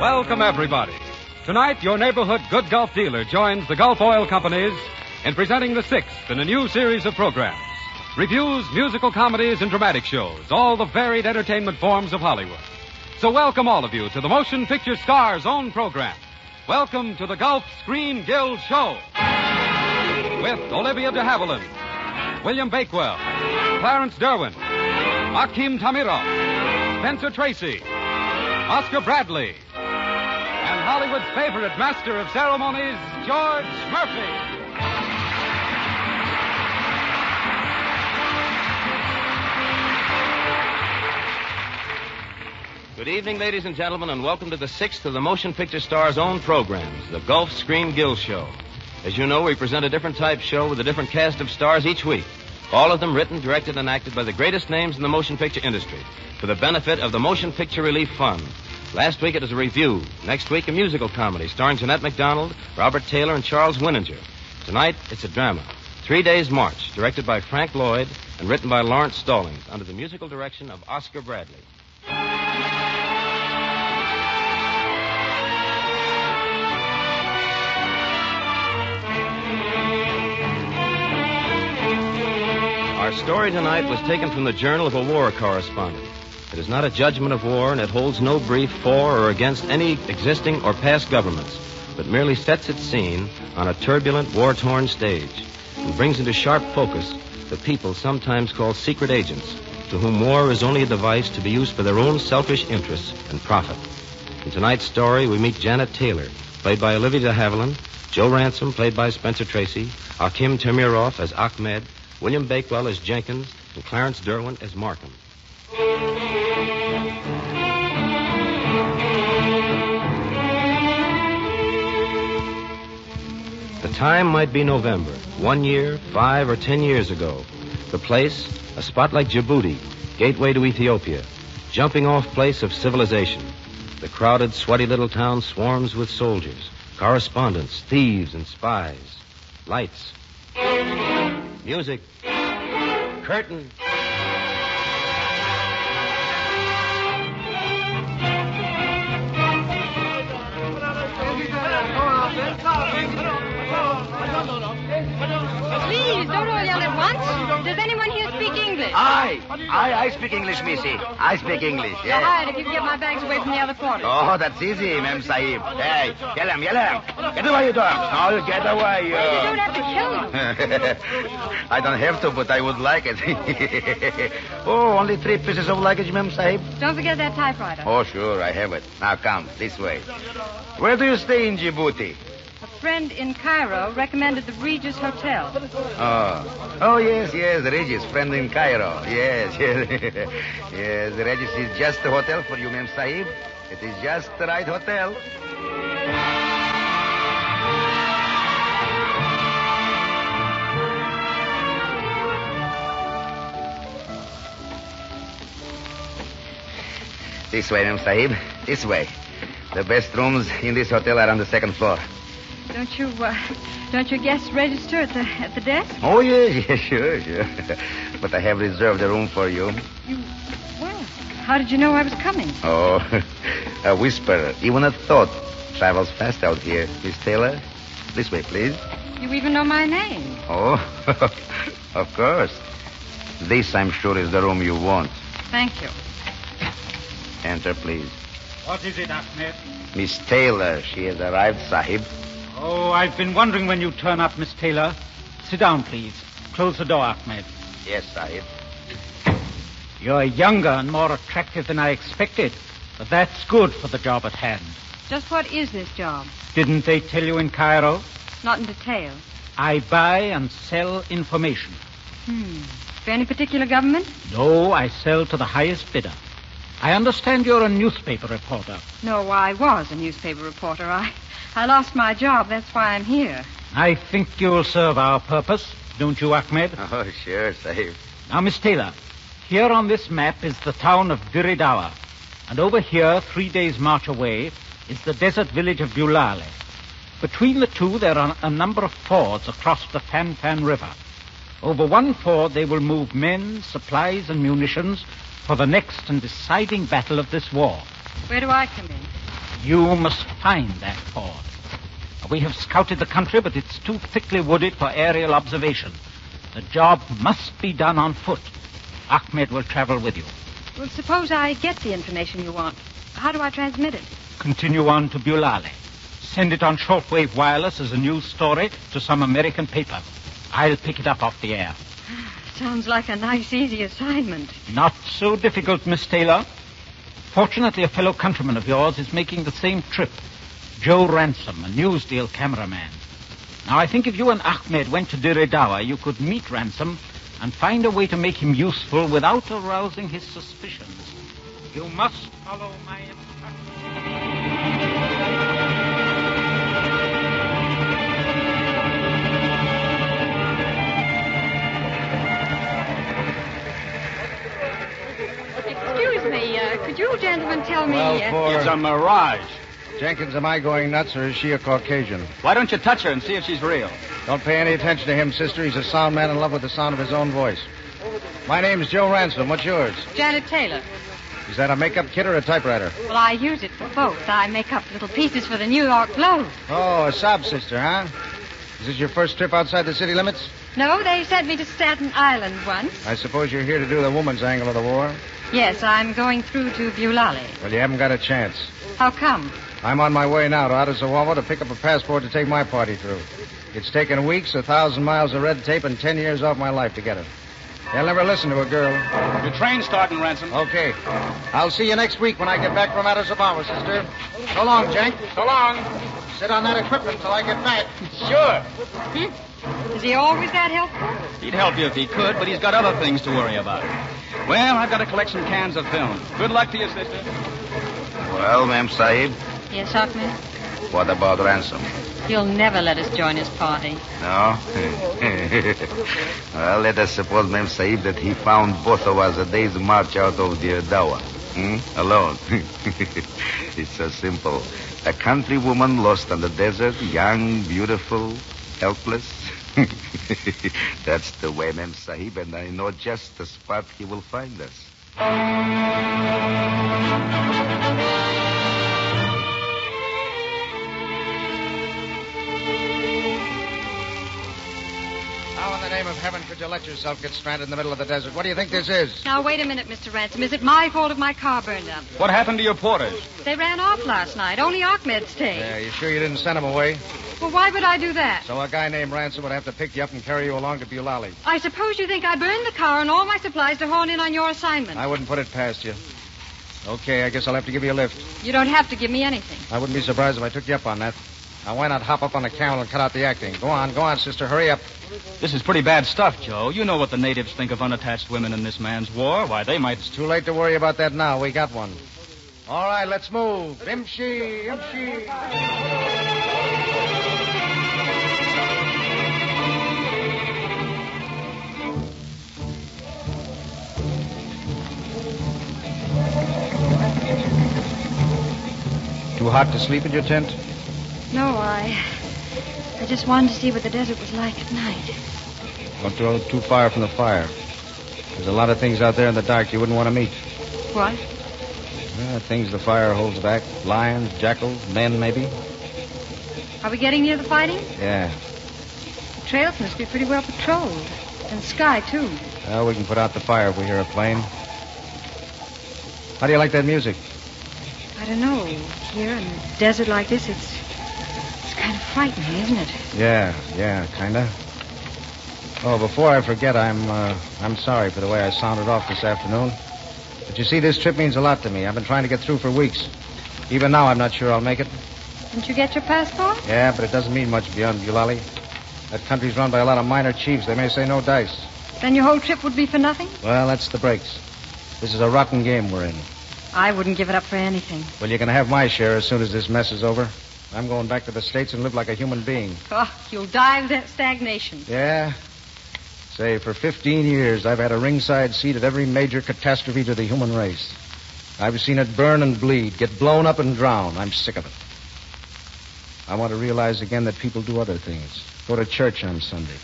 Welcome, everybody. Tonight, your neighborhood good Gulf dealer joins the Gulf Oil Companies in presenting the sixth in a new series of programs. Reviews, musical comedies, and dramatic shows, all the varied entertainment forms of Hollywood. So welcome all of you to the Motion Picture Star's own program. Welcome to the Gulf Screen Guild Show. With Olivia de Havilland, William Bakewell, Clarence Dervent, Akim Tamiroff, Spencer Tracy, Oscar Bradley, and Hollywood's favorite master of ceremonies, George Murphy. Good evening, ladies and gentlemen, and welcome to the sixth of the Motion Picture Star's own programs, the Gulf Screen Guild Show. As you know, we present a different type show with a different cast of stars each week. All of them written, directed, and acted by the greatest names in the motion picture industry for the benefit of the Motion Picture Relief Fund. Last week it was a review. Next week, a musical comedy starring Jeanette MacDonald, Robert Taylor, and Charles Winninger. Tonight, it's a drama, 3 Days March, directed by Frank Lloyd and written by Lawrence Stallings under the musical direction of Oscar Bradley. Our story tonight was taken from the Journal of a War Correspondent. It is not a judgment of war, and it holds no brief for or against any existing or past governments, but merely sets its scene on a turbulent, war-torn stage and brings into sharp focus the people sometimes called secret agents, to whom war is only a device to be used for their own selfish interests and profit. In tonight's story, we meet Janet Taylor, played by Olivia de Havilland, Joe Ransom, played by Spencer Tracy, Akim Tamiroff as Ahmed, William Bakewell as Jenkins, and Clarence Derwent as Markham. The time might be November, 1 year, 5 or 10 years ago. The place, a spot like Djibouti, gateway to Ethiopia, jumping off place of civilization. The crowded, sweaty little town swarms with soldiers, correspondents, thieves, and spies. Lights. Music. Curtain. Please, don't all yell at once. Does anyone here speak English? I speak English, missy. I speak English, yes. All right, if you can get my bags away from the other quarters. Oh, that's easy, Mem Sahib. Hey, yell him. Get away, you don't. No, get away, you. You don't have to kill them. I don't have to, but I would like it. Oh, only 3 pieces of luggage, Mem Sahib. Don't forget that typewriter. Oh, sure, I have it. Now, come, this way. Where do you stay in Djibouti? A friend in Cairo recommended the Regis Hotel. Oh, yes, the Regis, friend in Cairo. Yes. Yes, the Regis is just the hotel for you, Mem Sahib. It is just the right hotel. This way, Mem Sahib. This way. The best rooms in this hotel are on the second floor. Don't your guests register at the desk? Oh, yes, sure. But I have reserved a room for you. Well, how did you know I was coming? Oh, a whisper, even a thought, travels fast out here. Miss Taylor, this way, please. You even know my name. Oh, of course. This, I'm sure, is the room you want. Thank you. Enter, please. What is it, Ahmed? Miss Taylor, she has arrived, Sahib. Oh, I've been wondering when you turn up, Miss Taylor. Sit down, please. Close the door, Ahmed. Yes, Sahib. You're younger and more attractive than I expected, but that's good for the job at hand. Just what is this job? Didn't they tell you in Cairo? Not in detail. I buy and sell information. For any particular government? No, I sell to the highest bidder. I understand you're a newspaper reporter. No, I was a newspaper reporter. I lost my job. That's why I'm here. I think you'll serve our purpose, don't you, Ahmed? Oh, sure, Sahib. Now, Miss Taylor, here on this map is the town of Diridawa. And over here, 3 days' march away, is the desert village of Bulale. Between the two, there are a number of fords across the Fan River. Over one ford, they will move men, supplies, and munitions for the next and deciding battle of this war. Where do I come in? You must find that ford. We have scouted the country, but it's too thickly wooded for aerial observation. The job must be done on foot. Ahmed will travel with you. Well, suppose I get the information you want. How do I transmit it? Continue on to Bulale. Send it on shortwave wireless as a news story to some American paper. I'll pick it up off the air. Sounds like a nice, easy assignment. Not so difficult, Miss Taylor. Fortunately, a fellow countryman of yours is making the same trip. Joe Ransom, a news deal cameraman. Now, I think if you and Ahmed went to Diridawa, you could meet Ransom and find a way to make him useful without arousing his suspicions. You must follow my instructions. Excuse me, could you gentlemen tell me... It's a mirage. Jenkins, am I going nuts, or is she a Caucasian? Why don't you touch her and see if she's real? Don't pay any attention to him, sister. He's a sound man in love with the sound of his own voice. My name's Joe Ransom. What's yours? Janet Taylor. Is that a makeup kit or a typewriter? Well, I use it for both. I make up little pieces for the New York Globe. Oh, a sob sister, huh? Is this your first trip outside the city limits? No, they sent me to Staten Island once. I suppose you're here to do the woman's angle of the war? Yes, I'm going through to Bulale. Well, you haven't got a chance. How come? I'm on my way now to Addis-Ababa to pick up a passport to take my party through. It's taken weeks, 1,000 miles of red tape, and 10 years off my life to get it. They'll never listen to a girl. Your train's starting, Ransom. Okay. I'll see you next week when I get back from Addis-Ababa, sister. So long, Jenk. So long. Sit on that equipment till I get back. Sure. Is he always that helpful? He'd help you if he could, but he's got other things to worry about. Well, I've got to collect some cans of film. Good luck to you, sister. Well, Ma'am Sahib, Yes, Ahmed? what about Ransom? He'll never let us join his party. No? Well, let us suppose, Ma'am Sahib, that he found both of us a day's march out of the Dawa. Alone. It's so simple. A country woman lost on the desert, young, beautiful, helpless. That's the way, Ma'am Sahib, and I know just the spot he will find us. How in the name of heaven could you let yourself get stranded in the middle of the desert? What do you think this is? Now, wait a minute, Mr. Ransom. Is it my fault if my car burned up? What happened to your porters? They ran off last night. Only Ahmed stayed. Yeah, you sure you didn't send him away? Well, why would I do that? So a guy named Ransom would have to pick you up and carry you along to Bulale. I suppose you think I burned the car and all my supplies to horn in on your assignment. I wouldn't put it past you. Okay, I guess I'll have to give you a lift. You don't have to give me anything. I wouldn't be surprised if I took you up on that. Now, why not hop up on the camel and cut out the acting? Go on, sister. Hurry up. This is pretty bad stuff, Joe. You know what the natives think of unattached women in this man's war. Why, they might... It's too late to worry about that now. We got one. All right, let's move. Imshi, imshi. Too hot to sleep in your tent? No, I just wanted to see what the desert was like at night. Don't throw too far from the fire. There's a lot of things out there in the dark you wouldn't want to meet. What? Things the fire holds back. Lions, jackals, men, maybe. Are we getting near the fighting? Yeah. The trails must be pretty well patrolled. And the sky, too. Well, we can put out the fire if we hear a plane. How do you like that music? I don't know. Here in a desert like this, it's kind of frightening, isn't it? Yeah, kind of. Oh, before I forget, I'm sorry for the way I sounded off this afternoon. But you see, this trip means a lot to me. I've been trying to get through for weeks. Even now, I'm not sure I'll make it. Didn't you get your passport? Yeah, but it doesn't mean much beyond Bulale. That country's run by a lot of minor chiefs. They may say no dice. Then your whole trip would be for nothing? Well, that's the breaks. This is a rotten game we're in. I wouldn't give it up for anything. Well, you're going to have my share as soon as this mess is over. I'm going back to the States and live like a human being. Oh, you'll die of that stagnation. Yeah? Say, for 15 years, I've had a ringside seat at every major catastrophe to the human race. I've seen it burn and bleed, get blown up and drown. I'm sick of it. I want to realize again that people do other things. Go to church on Sunday.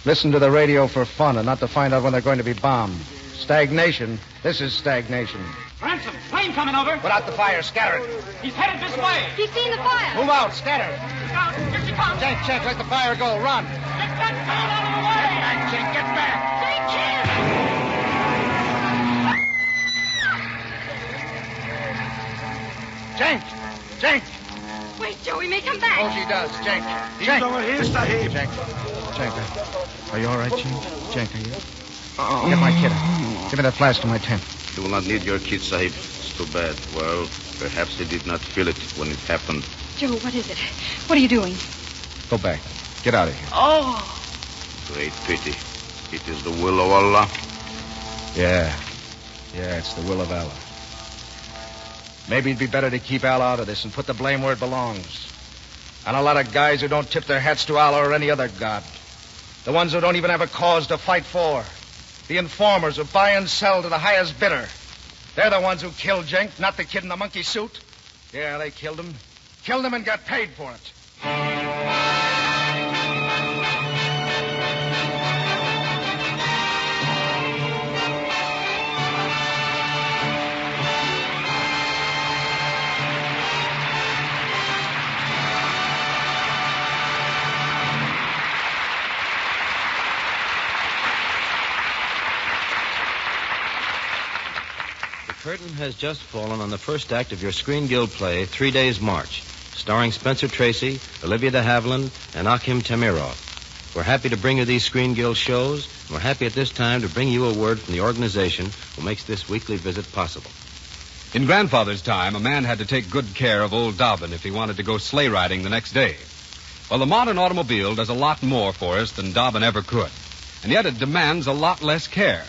Listen to the radio for fun and not to find out when they're going to be bombed. Stagnation. This is stagnation. Ransom, plane coming over. Put out the fire. Scatter it. He's headed this way. He's seen the fire. Move out. Scatter. Here she comes. Jake, let the fire go. Run. Get that gun out of the way. Get back, Jake. Get back. Jake. Wait, Joe, he may come back. Oh, she does. Jake. He's over here, Sahib. Jake, are you all right, Jake? Jake, are you? Get my kid. Give me that flask in my tent. You will not need your kid, Sahib. It's too bad. Well, perhaps he did not feel it when it happened. Joe, what is it? What are you doing? Go back. Get out of here. Oh. Great pity. It is the will of Allah. Yeah, it's the will of Allah. Maybe it'd be better to keep Allah out of this and put the blame where it belongs. And a lot of guys who don't tip their hats to Allah or any other god. The ones who don't even have a cause to fight for. The informers who buy and sell to the highest bidder. They're the ones who killed Jenk, not the kid in the monkey suit. Yeah, they killed him. Killed him and got paid for it. The curtain has just fallen on the first act of your Screen Guild play, 3 Days March, starring Spencer Tracy, Olivia de Havilland, and Akim Tamiroff. We're happy to bring you these Screen Guild shows, and we're happy at this time to bring you a word from the organization who makes this weekly visit possible. In Grandfather's time, a man had to take good care of old Dobbin if he wanted to go sleigh riding the next day. Well, the modern automobile does a lot more for us than Dobbin ever could, and yet it demands a lot less care.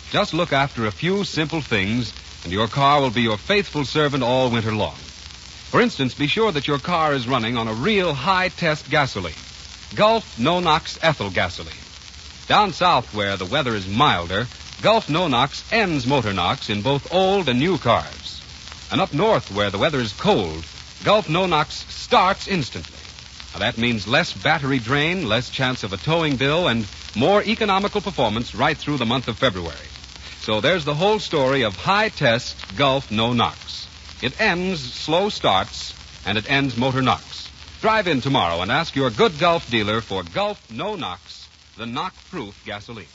Just look after a few simple things, and your car will be your faithful servant all winter long. For instance, be sure that your car is running on a real high-test gasoline. Gulf No-Nox ethyl gasoline. Down south where the weather is milder, Gulf No-Nox ends motor NOx in both old and new cars. And up north where the weather is cold, Gulf No-Nox starts instantly. Now, that means less battery drain, less chance of a towing bill, and more economical performance right through the month of February. So there's the whole story of high-test Gulf No-Nox. It ends slow starts, and it ends motor NOx. Drive in tomorrow and ask your good Gulf dealer for Gulf No-Nox, the knock-proof gasoline.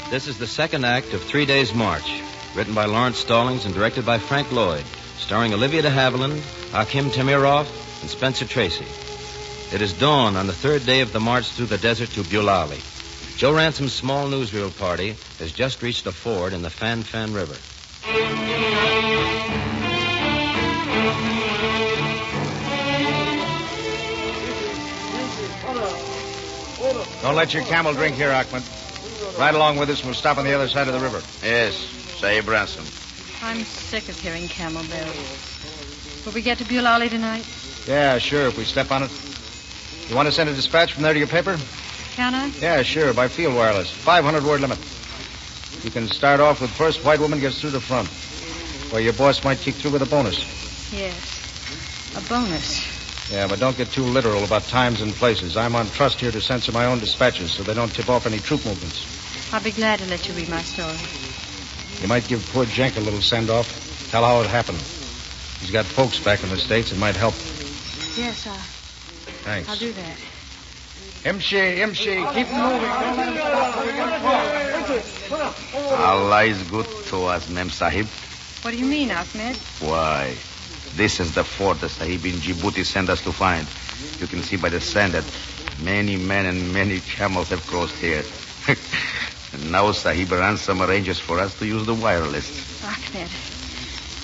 This is the second act of 3 Days March, written by Lawrence Stallings and directed by Frank Lloyd, starring Olivia de Havilland, Akim Tamiroff, and Spencer Tracy. It is dawn on the third day of the march through the desert to Bulali. Joe Ransom's small newsreel party has just reached a ford in the Fan Fan River. Don't let your camel drink here, Ahmed. Ride along with us and we'll stop on the other side of the river. Yes, Sahib Ransom. I'm sick of hearing camel bells. Will we get to Bulali tonight? Yeah, sure, if we step on it. You want to send a dispatch from there to your paper? Can I? Yeah, sure, by field wireless. 500-word limit. You can start off with first white woman gets through the front. Or your boss might kick through with a bonus. Yes. A bonus. Yeah, but don't get too literal about times and places. I'm on trust here to censor my own dispatches so they don't tip off any troop movements. I'll be glad to let you read my story. You might give poor Jenk a little send-off. Tell how it happened. He's got folks back in the States. It might help. Yes, Thanks. I'll do that. Imshi, keep moving. Allah is good to us, Mem Sahib. What do you mean, Ahmed? Why, this is the fort the Sahib in Djibouti sent us to find. You can see by the sand that many men and many camels have crossed here. And now Sahib Ransom arranges for us to use the wireless. Ahmed,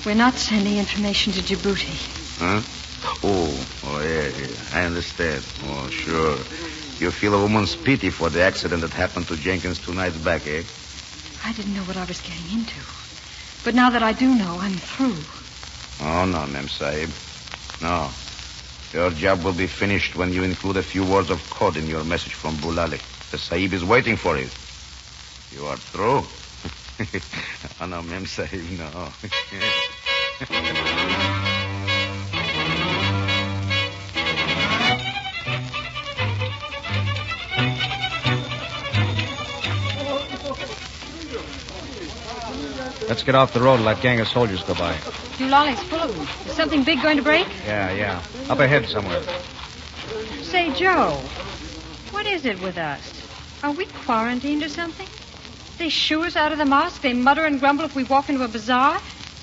we're not sending information to Djibouti. Huh? Oh, yeah, I understand. Oh, sure. You feel a woman's pity for the accident that happened to Jenkins 2 nights back, eh? I didn't know what I was getting into. But now that I do know, I'm through. Oh, no, Mem Sahib. No. Your job will be finished when you include a few words of code in your message from Bulali. The Sahib is waiting for you. You are through. Oh, no, Mem Sahib, no. Let's get off the road and let gang of soldiers go by. Eulalia's full of them. Is something big going to break? Yeah. Up ahead somewhere. Say, Joe, what is it with us? Are we quarantined or something? They shoo us out of the mosque. They mutter and grumble if we walk into a bazaar.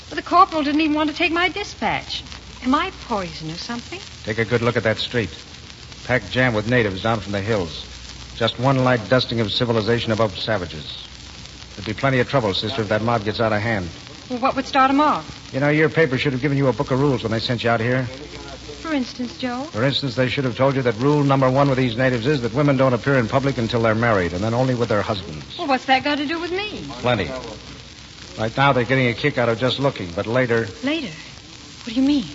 But the corporal didn't even want to take my dispatch. Am I poison or something? Take a good look at that street. Packed jam with natives down from the hills. Just one light dusting of civilization above savages. There'd be plenty of trouble, sister, if that mob gets out of hand. Well, what would start them off? You know, your paper should have given you a book of rules when they sent you out here. For instance, Joe? For instance, they should have told you that rule number 1 with these natives is that women don't appear in public until they're married, and then only with their husbands. Well, what's that got to do with me? Plenty. Right now, they're getting a kick out of just looking, but later... Later? What do you mean?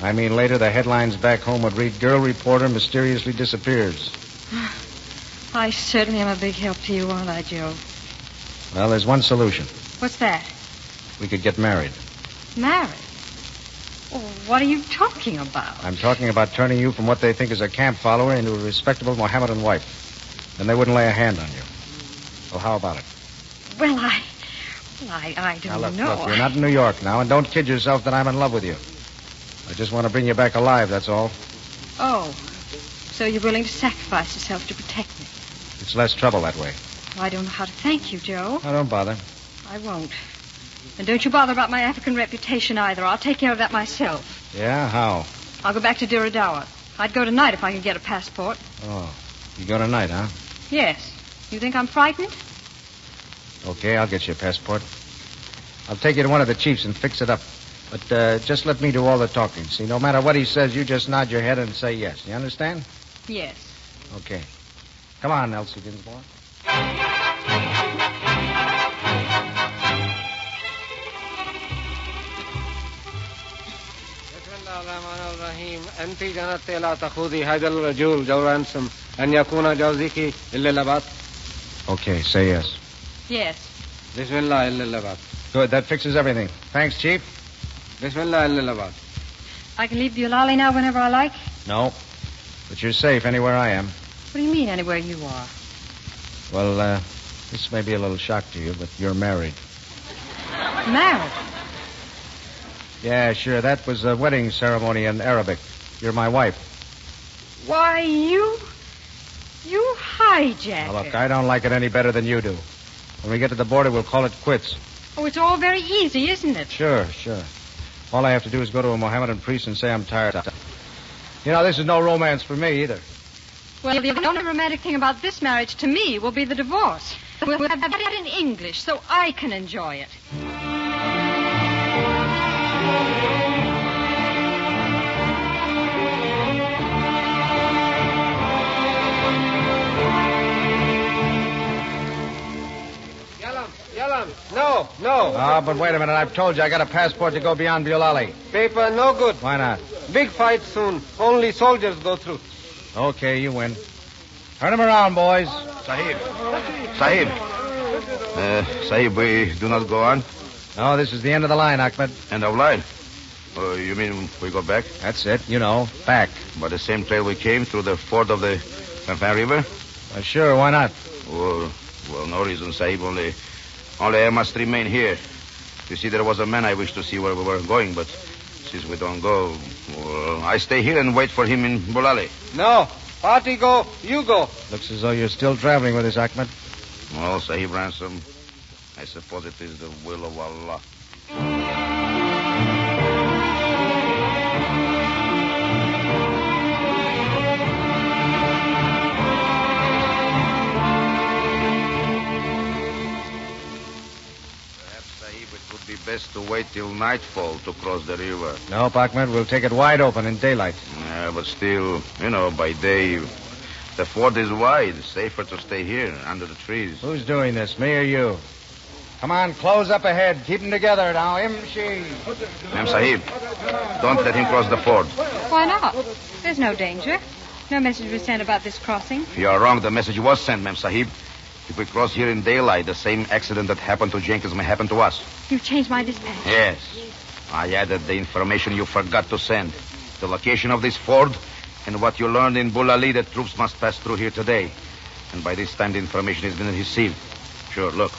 I mean, later, the headlines back home would read, Girl Reporter Mysteriously Disappears. I certainly am a big help to you, aren't I, Joe? Well, there's one solution. What's that? We could get married. Married? Well, what are you talking about? I'm talking about turning you from what they think is a camp follower into a respectable Mohammedan wife. Then they wouldn't lay a hand on you. Well, how about it? Well, I don't Now, know. Look, you're not in New York now, and don't kid yourself that I'm in love with you. I just want to bring you back alive, that's all. Oh, so you're willing to sacrifice yourself to protect me? It's less trouble that way. Well, I don't know how to thank you, Joe. Oh, don't bother. I won't. And don't you bother about my African reputation either. I'll take care of that myself. Yeah? How? I'll go back to Diridawa. I'd go tonight if I could get a passport. Oh, you go tonight, huh? Yes. You think I'm frightened? Okay, I'll get you a passport. I'll take you to one of the chiefs and fix it up. But just let me do all the talking. See, no matter what he says, you just nod your head and say yes. You understand? Yes. Okay. Come on, Elsie Dinsmore. أنت جنت لا تخوضي هذا الرجل جو رانسم أن يكون جوزك إلا لبات. Okay, say yes. Yes. بسم الله إلا لبات. Good, that fixes everything. Thanks, Chief. بسم الله إلا لبات. I can leave Bulali now whenever I like? No, but you're safe anywhere I am. What do you mean, anywhere you are? Well, this may be a little shock to you, but you're married. Married? Yeah, sure. That was a wedding ceremony in Arabic. You're my wife. Why, you hijacker. Now, look, I don't like it any better than you do. When we get to the border, we'll call it quits. Oh, it's all very easy, isn't it? Sure. All I have to do is go to a Mohammedan priest and say I'm tired. You know, this is no romance for me either. Well, the only romantic thing about this marriage to me will be the divorce. We'll have that in English so I can enjoy it. Yalam. No. Ah, but wait a minute. I've told you I got a passport to go beyond Bulali. Paper no good. Why not? Big fight soon. Only soldiers go through. Okay, you win. Turn him around, boys. Sahib. Sahib, we do not go on? No, this is the end of the line, Ahmed. End of line? You mean we go back? That's it. You know, back. By the same trail we came through the ford of the Fanfan River? Sure, why not? Well, no reason, Sahib. Only I must remain here. You see, there was a man I wished to see where we were going, but since we don't go, well, I stay here and wait for him in Bulali. No. Party go, you go. Looks as though you're still traveling with us, Ahmed. Well, Sahib Ransom, I suppose it is the will of Allah. It would be best to wait till nightfall to cross the river. No, Ahmed, we'll take it wide open in daylight. Yeah, but still, by day, the ford is wide. Safer to stay here, under the trees. Who's doing this, me or you? Come on, close up ahead. Keep them together now. Imshi. Mem Sahib, don't let him cross the ford. Why not? There's no danger. No message was sent about this crossing. You are wrong. The message was sent, Mem Sahib. If we cross here in daylight, the same accident that happened to Jenkins may happen to us. You've changed my dispatch. Yes. I added the information you forgot to send. The location of this ford and what you learned in Bulali that troops must pass through here today. And by this time, the information has been received. Sure, look.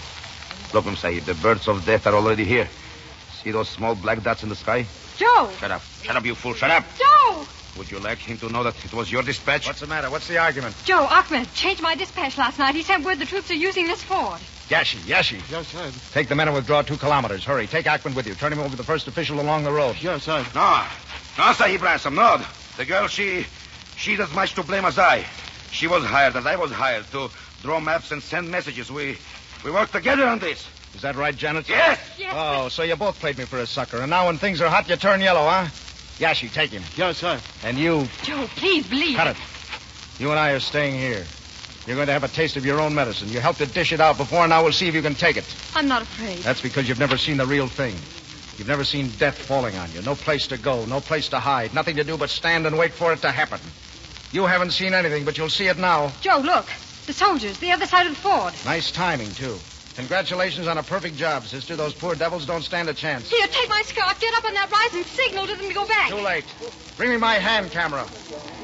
Look, Sahib, the birds of death are already here. See those small black dots in the sky? Joe! Shut up. Shut up, you fool. Shut up. Joe! Would you like him to know that it was your dispatch? What's the matter? What's the argument? Joe, Ahmed changed my dispatch last night. He sent word the troops are using this ford. Yashi. Yes, sir. Take the men and withdraw 2 kilometers. Hurry. Take Akim with you. Turn him over to the first official along the road. Yes, sir. No, Sahib Ransom, no. The girl, she's as much to blame as I. She was hired, as I was hired, to draw maps and send messages. We worked together on this. Is that right, Janet? Yes. Yes. Oh, so you both played me for a sucker, and now when things are hot, you turn yellow, huh? Yashi, take him. Yes, sir. And you, Joe, please believe cut it. You and I are staying here. You're going to have a taste of your own medicine. You helped to dish it out before, and now we'll see if you can take it. I'm not afraid. That's because you've never seen the real thing. You've never seen death falling on you. No place to go, no place to hide. Nothing to do but stand and wait for it to happen. You haven't seen anything, but you'll see it now. Joe, look. The soldiers, the other side of the ford. Nice timing, too. Congratulations on a perfect job, sister. Those poor devils don't stand a chance. Here, take my scarf, get up on that rise, and signal to them to go back. Too late. Bring me my hand camera.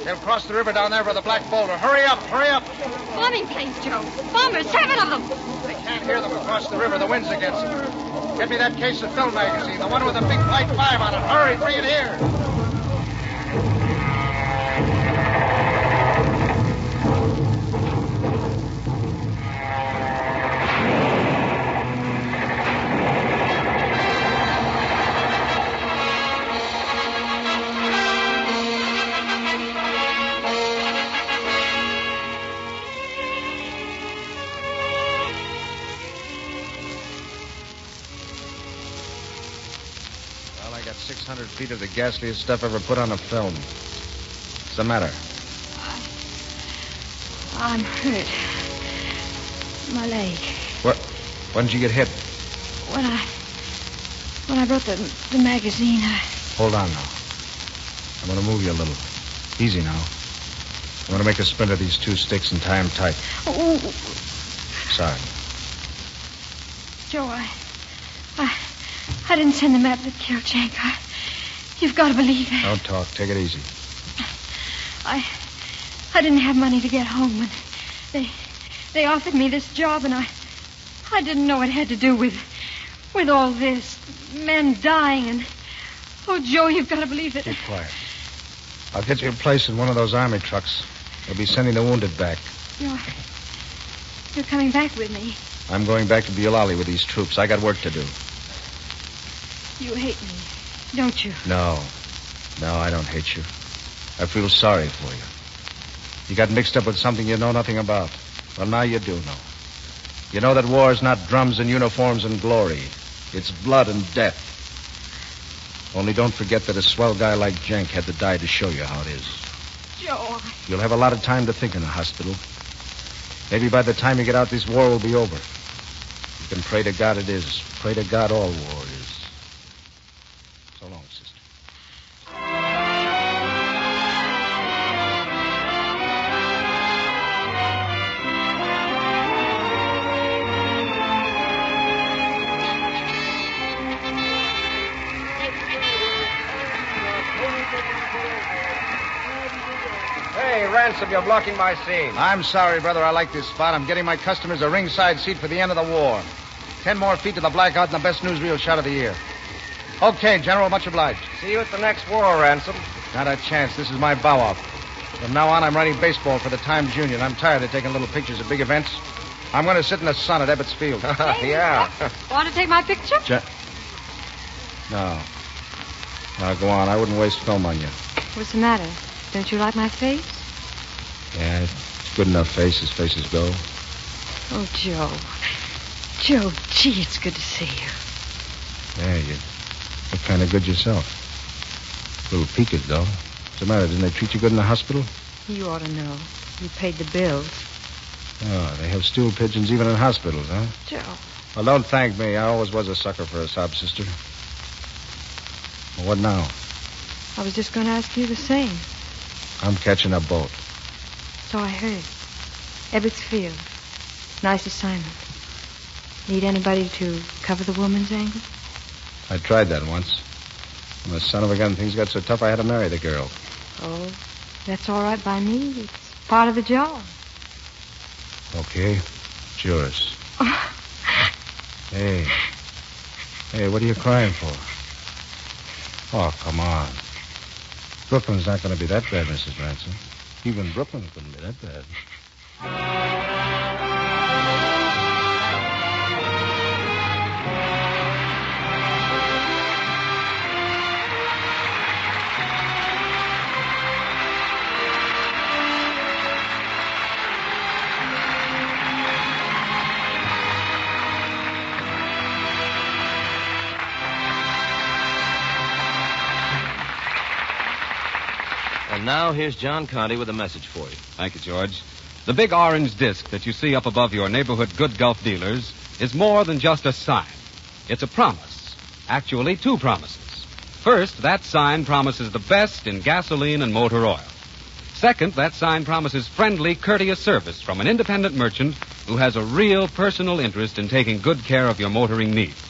They'll cross the river down there by the Black Boulder. Hurry up, hurry up. Bombing planes, Joe. Bombers, 7 of them. I can't hear them across the river. The wind's against them. Get me that case of film magazine, the one with the big Flight 5 on it. Hurry, bring it here. Well, I got 600 feet of the ghastliest stuff ever put on a film. What's the matter? I'm hurt. My leg. What? When did you get hit? When I brought the magazine, Hold on now. I'm going to move you a little. Easy now. I'm going to make a splint of these 2 sticks and tie them tight. Oh, Sorry. Joe, I didn't send the map that killed Jank. You've got to believe it. Don't talk. Take it easy. I didn't have money to get home when they offered me this job, and I didn't know it had to do with all this. Men dying and... Oh, Joe, you've got to believe it. Keep quiet. I'll get you a place in one of those army trucks. They'll be sending the wounded back. You're coming back with me. I'm going back to Bulali with these troops. I got work to do. You hate me, don't you? No, I don't hate you. I feel sorry for you. You got mixed up with something you know nothing about. Well, now you do know. You know that war is not drums and uniforms and glory. It's blood and death. Only don't forget that a swell guy like Jenk had to die to show you how it is. Joe. You'll have a lot of time to think in the hospital. Maybe by the time you get out, this war will be over. You can pray to God it is. Pray to God all war is. So long, sister. Hey, Ransom, you're blocking my scene. I'm sorry, brother. I like this spot. I'm getting my customers a ringside seat for the end of the war. 10 more feet to the blackout and the best newsreel shot of the year. Okay, General, much obliged. See you at the next war, Ransom. Not a chance. This is my bow-off. From now on, I'm writing baseball for the Times Union. I'm tired of taking little pictures of big events. I'm going to sit in the sun at Ebbets Field. Yeah. Want to take my picture? No. Now, go on. I wouldn't waste film on you. What's the matter? Don't you like my face? Yeah, it's good enough face as faces go. Oh, Joe. Joe, gee, it's good to see you. Yeah, you look kind of good yourself. A little peaked, though. What's the matter? Didn't they treat you good in the hospital? You ought to know. You paid the bills. Oh, they have stool pigeons even in hospitals, huh? Joe. Well, don't thank me. I always was a sucker for a sob sister. Well, what now? I was just going to ask you the same. I'm catching a boat. So I heard. Ebbets Field. Nice assignment. Need anybody to cover the woman's angle? I tried that once. When the son of a gun, things got so tough I had to marry the girl. Oh, that's all right by me. It's part of the job. Okay. It's yours. Hey. Hey, what are you crying for? Oh, come on. Brooklyn's not going to be that bad, Mrs. Ransom. Even Brooklyn couldn't be that bad. And now here's John Conte with a message for you. Thank you, George. The big orange disc that you see up above your neighborhood good Gulf dealers is more than just a sign. It's a promise. Actually, two promises. First, that sign promises the best in gasoline and motor oil. Second, that sign promises friendly, courteous service from an independent merchant who has a real personal interest in taking good care of your motoring needs.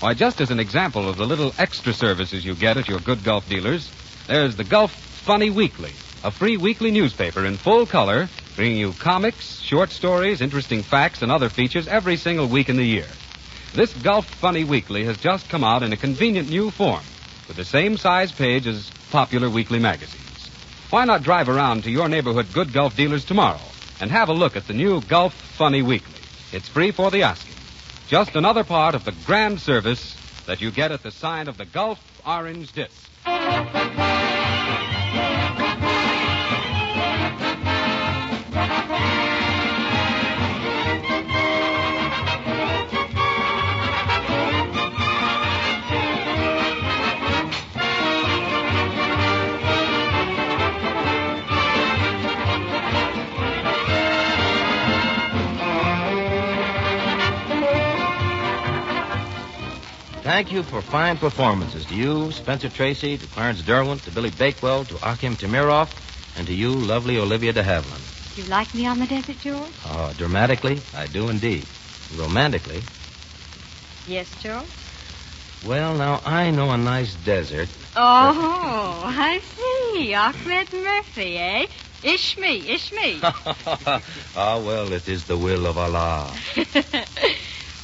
Why, just as an example of the little extra services you get at your good Gulf dealers, there's the Gulf Funny Weekly, a free weekly newspaper in full color, bringing you comics, short stories, interesting facts, and other features every single week in the year. This Gulf Funny Weekly has just come out in a convenient new form, with the same size page as popular weekly magazines. Why not drive around to your neighborhood good Gulf dealers tomorrow and have a look at the new Gulf Funny Weekly? It's free for the asking. Just another part of the grand service that you get at the sign of the Gulf Orange Disc. Thank you for fine performances to you, Spencer Tracy, to Clarence Dervent, to Billy Bakewell, to Akim Tamiroff, and to you, lovely Olivia de Havilland. You like me on the desert, George? Oh, dramatically, I do indeed. Romantically, Yes, George? well, now, I know a nice desert. Oh, I see. Ahmed Murphy, eh? Ish me. Ah, well, it is the will of Allah.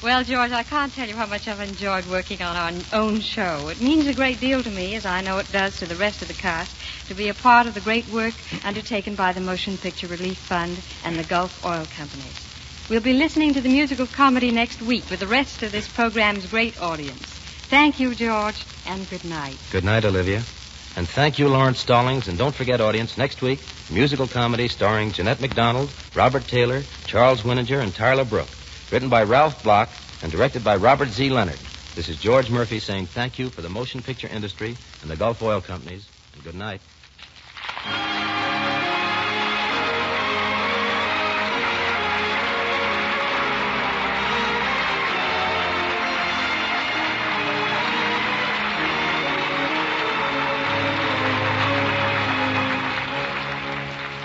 Well, George, I can't tell you how much I've enjoyed working on our own show. It means a great deal to me, as I know it does to the rest of the cast, to be a part of the great work undertaken by the Motion Picture Relief Fund and the Gulf Oil Companies. We'll be listening to the musical comedy next week with the rest of this program's great audience. Thank you, George, and good night. Good night, Olivia. And thank you, Lawrence Stallings. And don't forget, audience, next week, musical comedy starring Jeanette MacDonald, Robert Taylor, Charles Winninger, and Tyler Brooke. Written by Ralph Block and directed by Robert Z. Leonard. This is George Murphy saying thank you for the motion picture industry and the Gulf Oil Companies. And good night.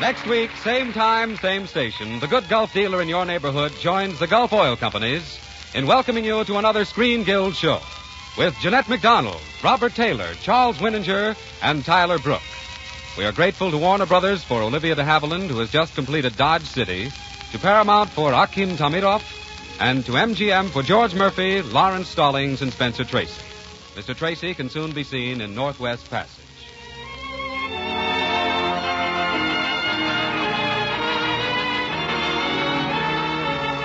Next week, same time, same station, the good Gulf dealer in your neighborhood joins the Gulf Oil Companies in welcoming you to another Screen Guild show with Jeanette MacDonald, Robert Taylor, Charles Winninger, and Tyler Brooke. We are grateful to Warner Brothers for Olivia de Havilland, who has just completed Dodge City, to Paramount for Akim Tamiroff, and to MGM for George Murphy, Lawrence Stallings, and Spencer Tracy. Mr. Tracy can soon be seen in Northwest Passage.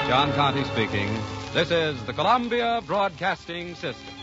John Conte speaking. This is the Columbia Broadcasting System.